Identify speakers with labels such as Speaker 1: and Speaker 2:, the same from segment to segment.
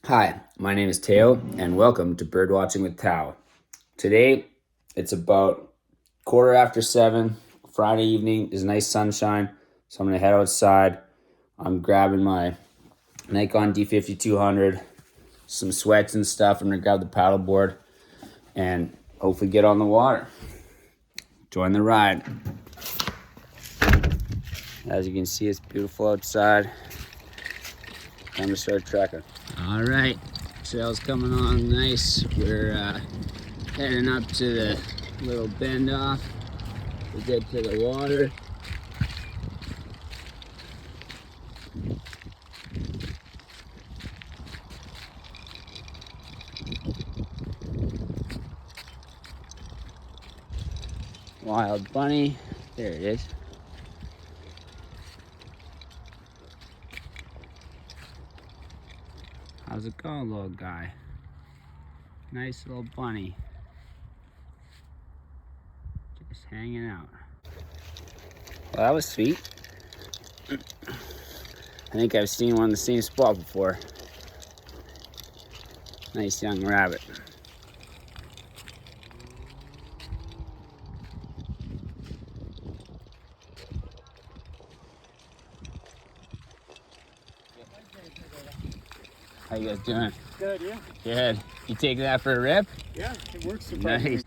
Speaker 1: Hi, my name is Teo, and welcome to Birdwatching with Tao. Today, it's about 7:15, Friday evening. There's nice sunshine, so I'm going to head outside. I'm grabbing my Nikon D5200, some sweats and stuff. I'm going to grab the paddleboard and hopefully get on the water. Join the ride. As you can see, it's beautiful outside. Time to start trekking. All right, trail's coming on nice. We're heading up to the little bend off to get to the water. Wild bunny, there it is. How's it going, little guy? Nice little bunny. Just hanging out. Well, that was sweet. I think I've seen one in the same spot before. Nice young rabbit. How you guys doing?
Speaker 2: Good, yeah.
Speaker 1: Good. You taking that for a rip?
Speaker 2: Yeah, it works.
Speaker 1: Nice.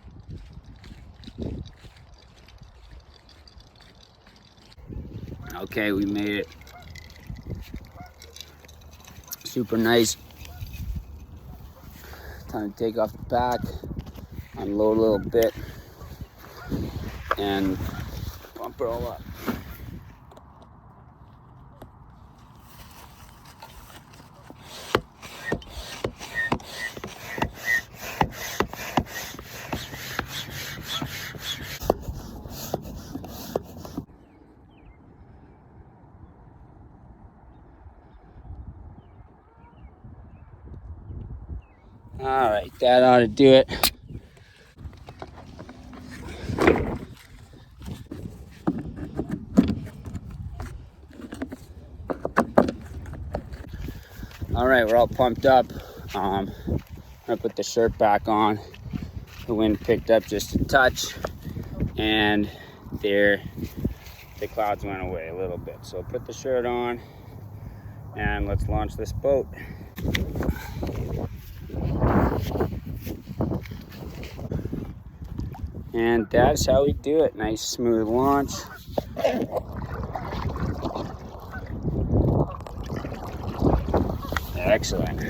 Speaker 1: Okay, we made it. Super nice. Time to take off the pack, unload a little bit, and pump it all up. All right, that ought to do it. All right, we're all pumped up. I'm gonna put the shirt back on. The wind picked up just a touch, and there, the clouds went away a little bit. So put the shirt on, and let's launch this boat. And that's how we do it. Nice smooth launch. Excellent.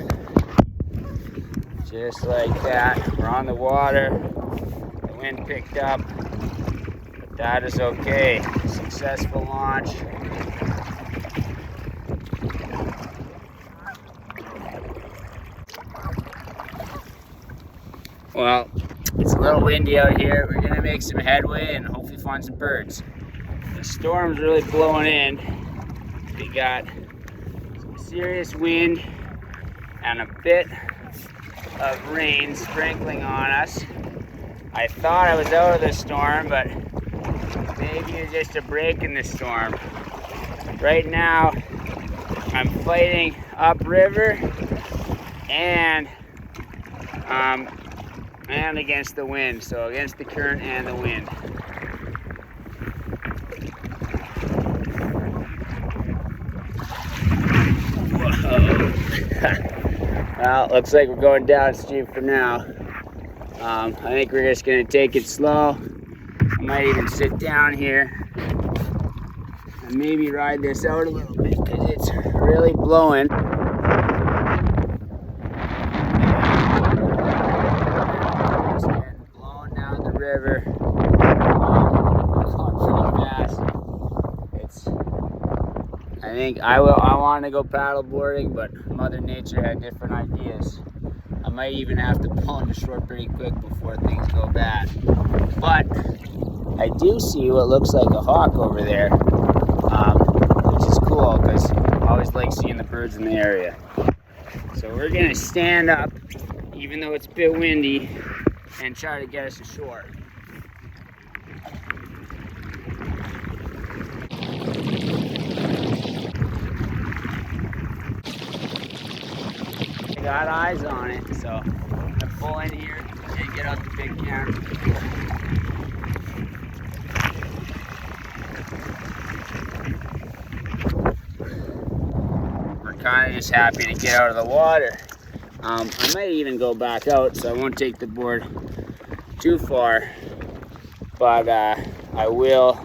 Speaker 1: Just like that. We're on the water. The wind picked up. But that is okay. Successful launch. Well, it's a little windy out here. We're gonna make some headway and hopefully find some birds. The storm's really blowing in. We got some serious wind and a bit of rain sprinkling on us. I thought I was out of the storm, but maybe it's just a break in the storm. Right now, I'm fighting upriver and against the wind, so against the current and the wind. Whoa. Well, looks like we're going downstream for now. I think we're just gonna take it slow. I might even sit down here and maybe ride this out a little bit because it's really blowing. River, pretty fast. I think I want to go paddle boarding, but Mother Nature had different ideas. I might even have to pull into shore pretty quick before things go bad. But I do see what looks like a hawk over there, which is cool because I always like seeing the birds in the area. So we're gonna stand up, even though it's a bit windy, and try to get us ashore. I got eyes on it, so I pull in here and get out the big camera. We're kind of just happy to get out of the water. I might even go back out, so I won't take the board too far, but I will.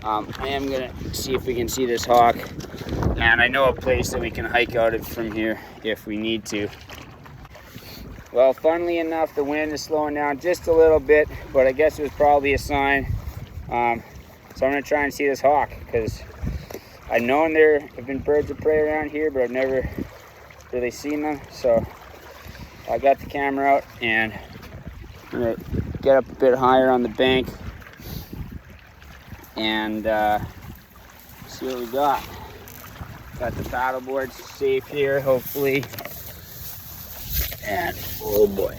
Speaker 1: I am gonna see if we can see this hawk, and I know a place that we can hike out of from here if we need to. Well, funnily enough, the wind is slowing down just a little bit, but I guess it was probably a sign. So I'm gonna try and see this hawk, because I've known there have been birds of prey around here, but I've never really seen them. So I got the camera out and I'm gonna get up a bit higher on the bank and see what we got. Got the paddle board safe here, hopefully. And oh boy.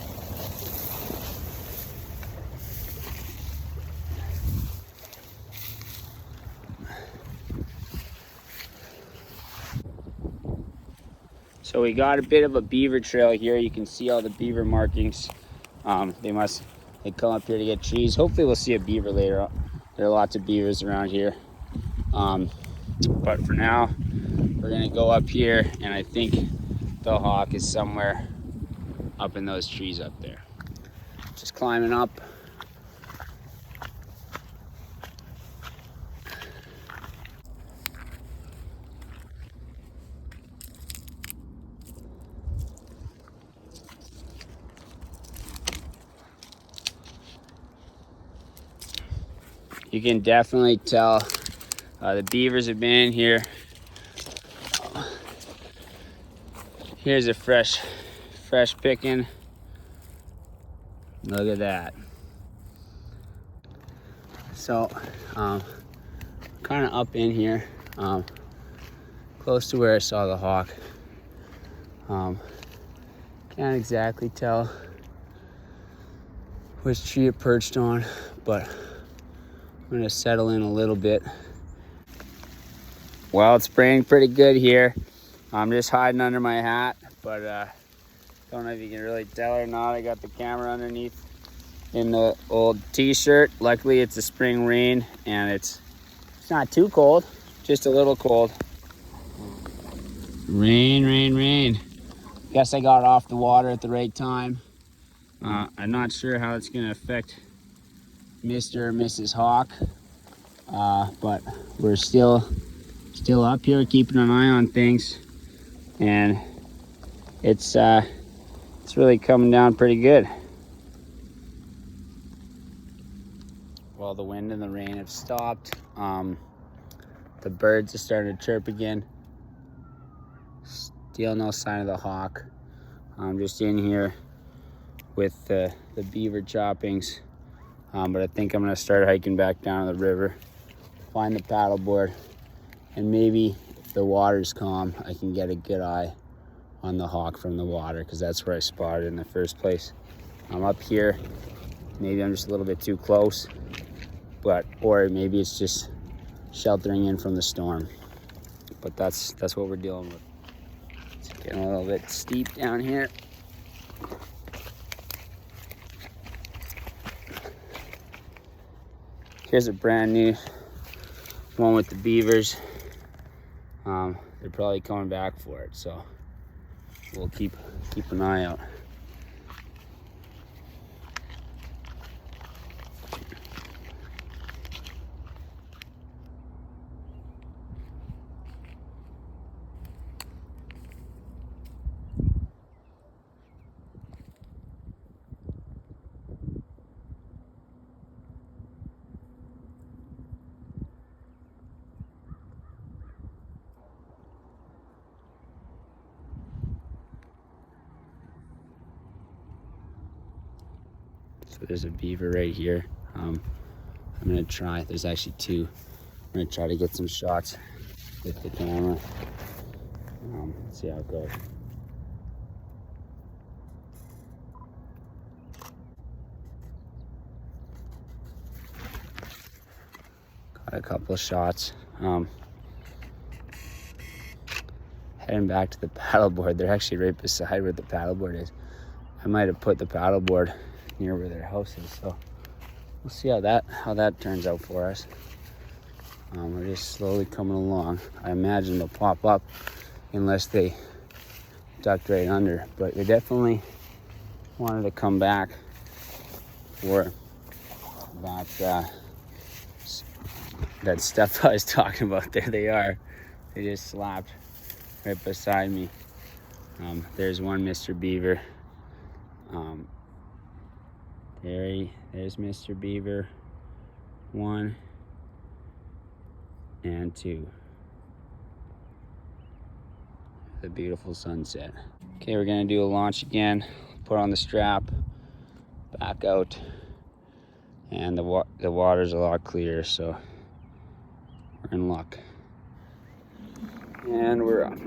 Speaker 1: So we got a bit of a beaver trail here. You can see all the beaver markings. They come up here to get trees. Hopefully we'll see a beaver later on. There are lots of beavers around here. But for now, we're gonna go up here, and I think the hawk is somewhere up in those trees up there. Just climbing up. You can definitely tell the beavers have been in here. Here's a fresh picking. Look at that. So, kind of up in here, close to where I saw the hawk. Can't exactly tell which tree it perched on, but I'm gonna settle in a little bit. Well, it's spraying pretty good here. I'm just hiding under my hat, but don't know if you can really tell or not. I got the camera underneath in the old t-shirt. Luckily it's a spring rain and it's not too cold, just a little cold. Rain. Guess I got off the water at the right time. I'm not sure how it's gonna affect Mr. or Mrs. Hawk, but we're still up here keeping an eye on things, and it's really coming down pretty good. Well, the wind and the rain have stopped. The birds are starting to chirp again. Still no sign of the hawk. I'm just in here with the beaver choppings. But I think I'm gonna start hiking back down to the river, find the paddleboard, and maybe if the water's calm, I can get a good eye on the hawk from the water, because that's where I spotted it in the first place. I'm up here, maybe I'm just a little bit too close, or maybe it's just sheltering in from the storm. But that's what we're dealing with. It's getting a little bit steep down here. Here's a brand new one with the beavers. They're probably coming back for it, so we'll keep an eye out. So there's a beaver right here. I'm gonna try, there's actually two. I'm gonna try to get some shots with the camera. See how it goes. Got a couple of shots. heading back to the paddleboard. They're actually right beside where the paddleboard is. I might have put the paddleboard near where their house is, so we'll see how that turns out for us. We're just slowly coming along. I imagine they'll pop up unless they ducked right under, but they definitely wanted to come back for that stuff I was talking about. There they are. They just slapped right beside me. There's one Mr. Beaver. There's Mr. Beaver. 1 and 2. The beautiful sunset. Okay, we're gonna do a launch again. Put on the strap, back out, and the water's a lot clearer, so we're in luck. And we're up.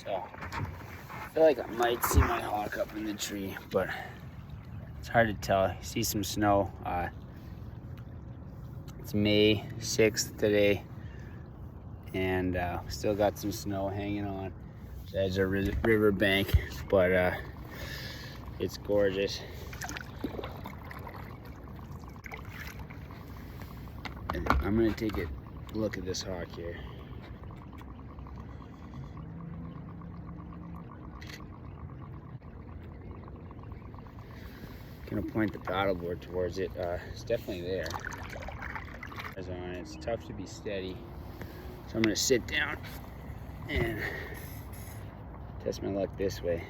Speaker 1: So, I feel like I might see my hawk up in the tree, but it's hard to tell. You see some snow. It's May 6th today, and still got some snow hanging on the edge of river bank, but it's gorgeous. And I'm gonna take a look at this hawk here. Gonna point the paddleboard towards it. It's definitely there. It's tough to be steady, so I'm gonna sit down and test my luck this way.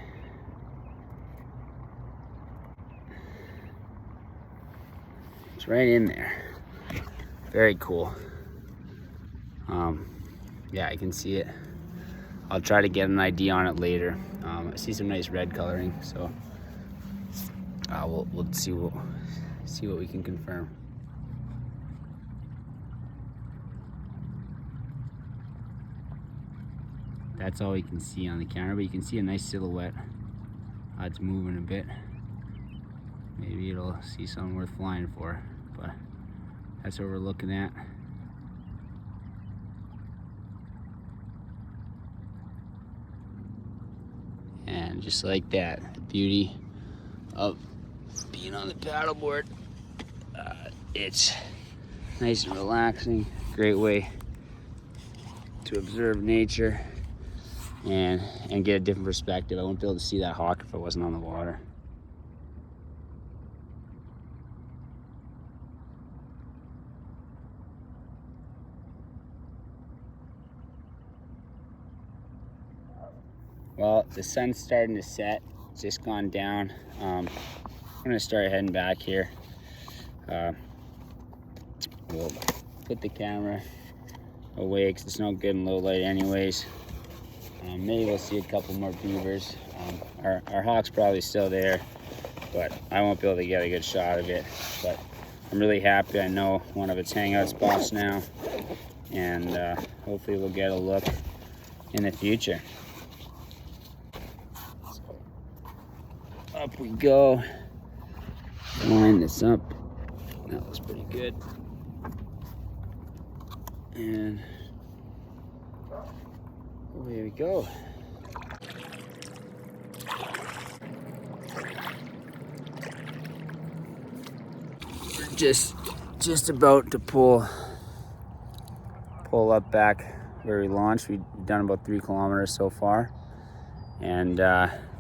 Speaker 1: It's right in there. Very cool. Yeah, I can see it. I'll try to get an ID on it later. I see some nice red coloring, so we'll see what we can confirm. That's all we can see on the camera, but you can see a nice silhouette. It's moving a bit. Maybe it'll see something worth flying for, but that's what we're looking at. And just like that, the beauty of being on the paddleboard. It's nice and relaxing, great way to observe nature and get a different perspective. I wouldn't be able to see that hawk if I wasn't on the water. Well, the sun's starting to set. It's just gone down. I'm gonna start heading back here. We'll put the camera away because it's no good in low light anyways. Maybe we'll see a couple more beavers. Our hawk's probably still there, but I won't be able to get a good shot of it. But I'm really happy. I know one of its hangout spots now, and hopefully we'll get a look in the future. So, up we go. Line this up. That looks pretty good. And away we go. We're just about to pull up back where we launched. We've done about 3 kilometers so far, and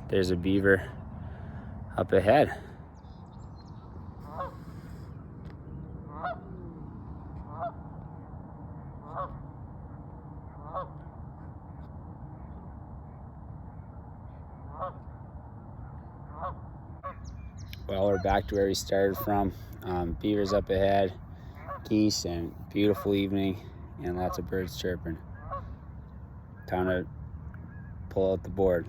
Speaker 1: there's a beaver up ahead. Well, we're back to where we started from. Beavers up ahead, geese, and beautiful evening, and lots of birds chirping. Time to pull out the board.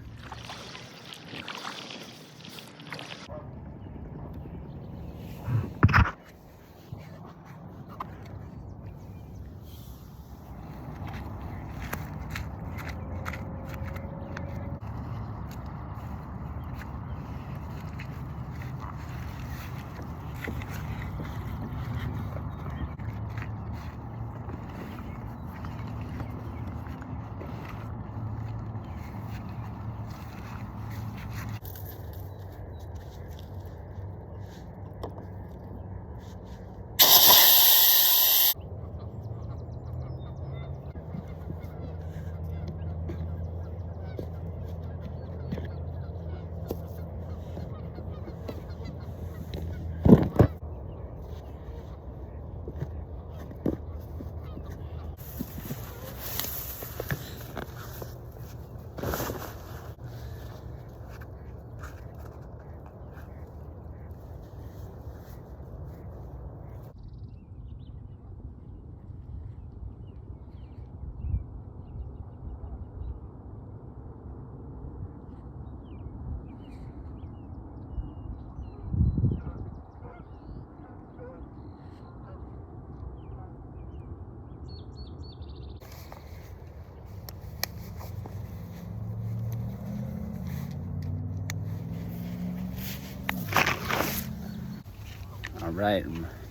Speaker 1: All right,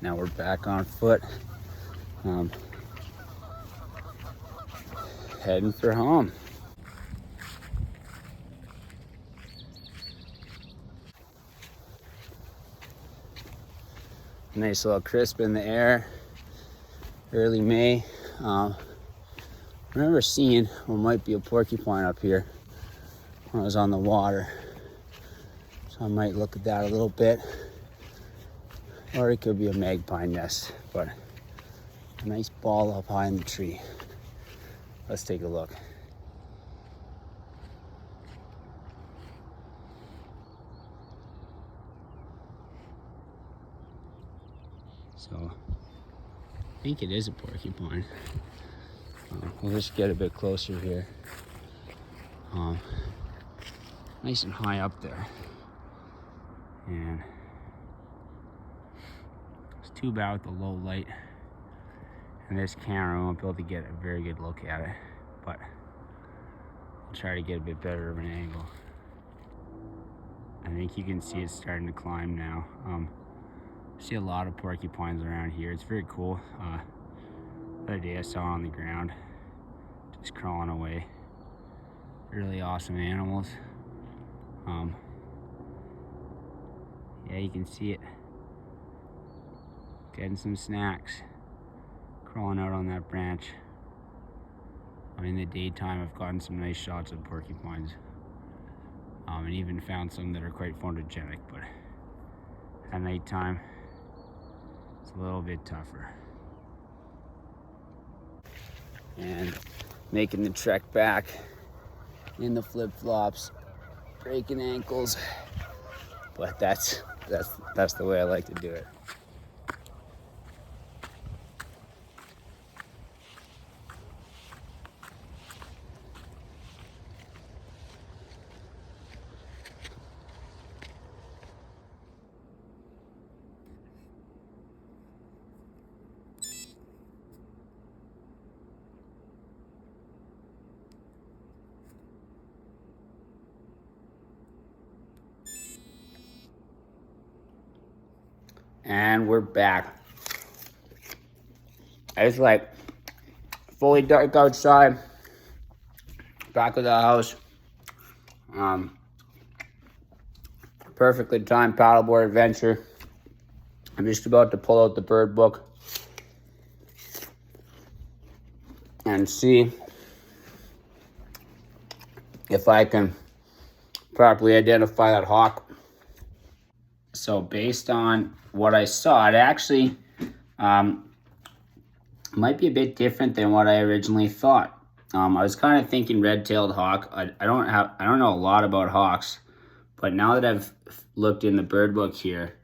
Speaker 1: now we're back on foot, heading for home. Nice little crisp in the air, early May. I remember seeing what might be a porcupine up here when I was on the water, so I might look at that a little bit. Or it could be a magpie nest, but a nice ball up high in the tree. Let's take a look. So, I think it is a porcupine. We'll just get a bit closer here. Nice and high up there. And too bad with the low light, and this camera won't be able to get a very good look at it, but I'll try to get a bit better of an angle. I think you can see it's starting to climb now. I see a lot of porcupines around here. It's very cool. The other day I saw on the ground, just crawling away. Really awesome animals. Yeah, you can see it. Getting some snacks, crawling out on that branch. In the daytime, I've gotten some nice shots of porcupines, and even found some that are quite photogenic, but at nighttime, it's a little bit tougher. And making the trek back in the flip-flops, breaking ankles, but that's the way I like to do it. And we're back. It's like fully dark outside. Back of the house. Perfectly timed paddleboard adventure. I'm just about to pull out the bird book and see if I can properly identify that hawk. So based on what I saw, it actually might be a bit different than what I originally thought. I was kind of thinking red-tailed hawk. I don't know a lot about hawks, but now that I've looked in the bird book here,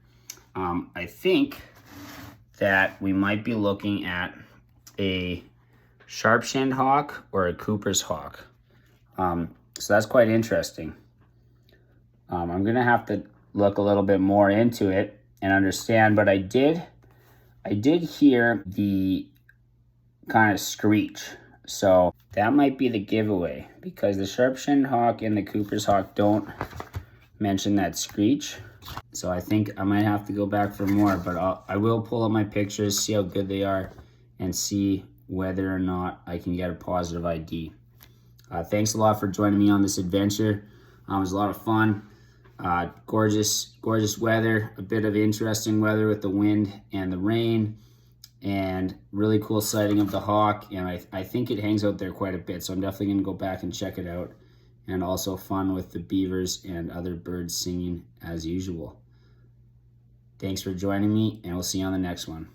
Speaker 1: I think that we might be looking at a sharp-shinned hawk or a Cooper's hawk. So that's quite interesting. I'm gonna have to look a little bit more into it and understand, but I did hear the kind of screech. So that might be the giveaway, because the sharp-shinned hawk and the Cooper's hawk don't mention that screech. So I think I might have to go back for more, but I will pull up my pictures, see how good they are, and see whether or not I can get a positive ID. Thanks a lot for joining me on this adventure. It was a lot of fun. Gorgeous weather, a bit of interesting weather with the wind and the rain, and really cool sighting of the hawk. And I think it hangs out there quite a bit, so I'm definitely going to go back and check it out. And also fun with the beavers and other birds singing as usual. Thanks for joining me, and we'll see you on the next one.